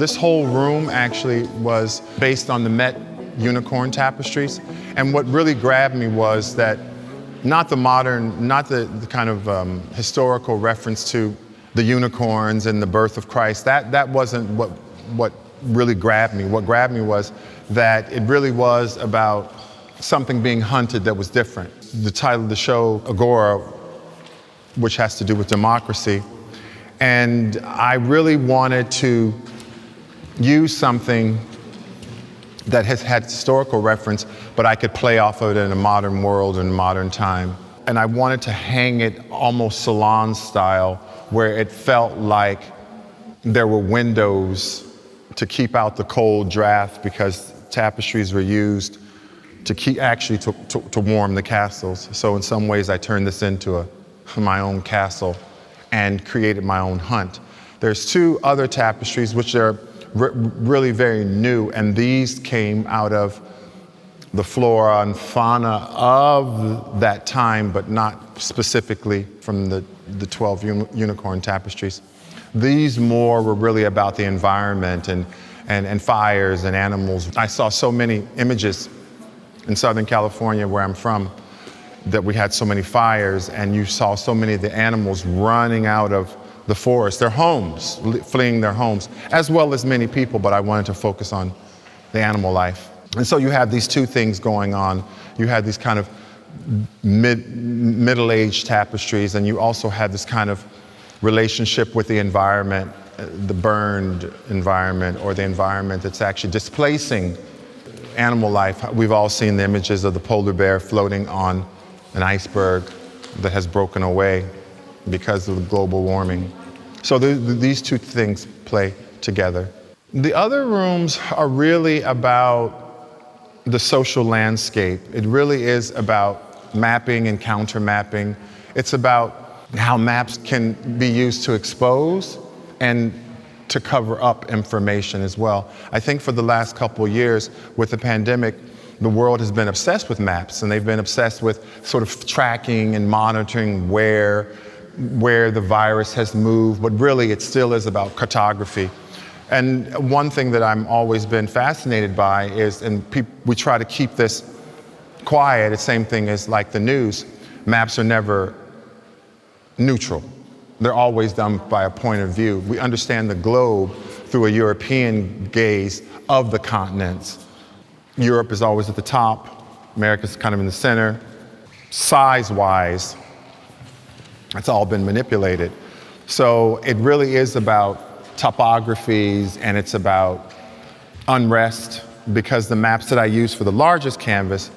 This whole room actually was based on the Met unicorn tapestries. And what really grabbed me was that not the modern, not the kind of historical reference to the unicorns and the birth of Christ. That wasn't what really grabbed me. What grabbed me was that it really was about something being hunted that was different. The title of the show, Ágora, which has to do with democracy. And I really wanted to use something that has had historical reference, but I could play off of it in a modern world and modern time. And I wanted to hang it almost salon style, where it felt like there were windows to keep out the cold draft, because tapestries were used to keep, actually to warm the castles. So in some ways I turned this into my own castle and created my own hunt. There's two other tapestries which are really very new, and these came out of the flora and fauna of that time, but not specifically from the 12 unicorn tapestries. These more were really about the environment and fires and animals. I saw so many images in Southern California, where I'm from, that we had so many fires, and you saw so many of the animals running out of the forest, their homes, fleeing their homes, as well as many people, but I wanted to focus on the animal life. And so you have these two things going on. You had these kind of middle-aged tapestries, and you also had this kind of relationship with the environment, the burned environment, or the environment that's actually displacing animal life. We've all seen the images of the polar bear floating on an iceberg that has broken away because of global warming. So these two things play together. The other rooms are really about the social landscape. It really is about mapping and counter mapping. It's about how maps can be used to expose and to cover up information as well. I think for the last couple of years with the pandemic, the world has been obsessed with maps, and they've been obsessed with sort of tracking and monitoring where the virus has moved, but really it still is about cartography. And one thing that I'm always been fascinated by is, and we try to keep this quiet, the same thing as like the news, maps are never neutral. They're always done by a point of view. We understand the globe through a European gaze of the continents. Europe is always at the top, America's kind of in the center. Size-wise, it's all been manipulated. So it really is about topographies, and it's about unrest, because the maps that I use for the largest canvas,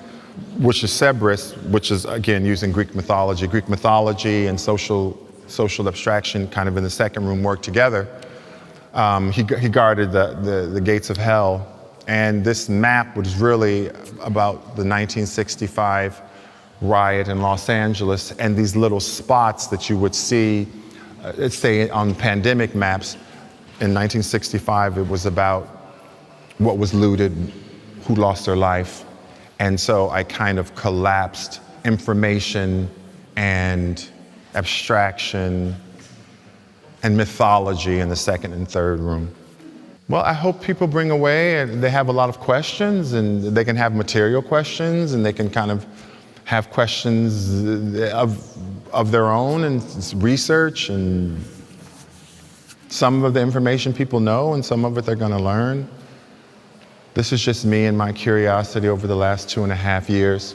which is Cerberus, which is again using Greek mythology and social abstraction kind of in the second room work together. He guarded the gates of hell. And this map was really about the 1965 riot in Los Angeles, and these little spots that you would see, let's say on pandemic maps. In 1965, it was about what was looted, who lost their life. And so I kind of collapsed information and abstraction and mythology in the second and third room. Well, I hope people bring away and they have a lot of questions, and they can have material questions, and they can kind of have questions of their own and research, and some of the information people know and some of it they're going to learn. This is just me and my curiosity over the last 2.5 years.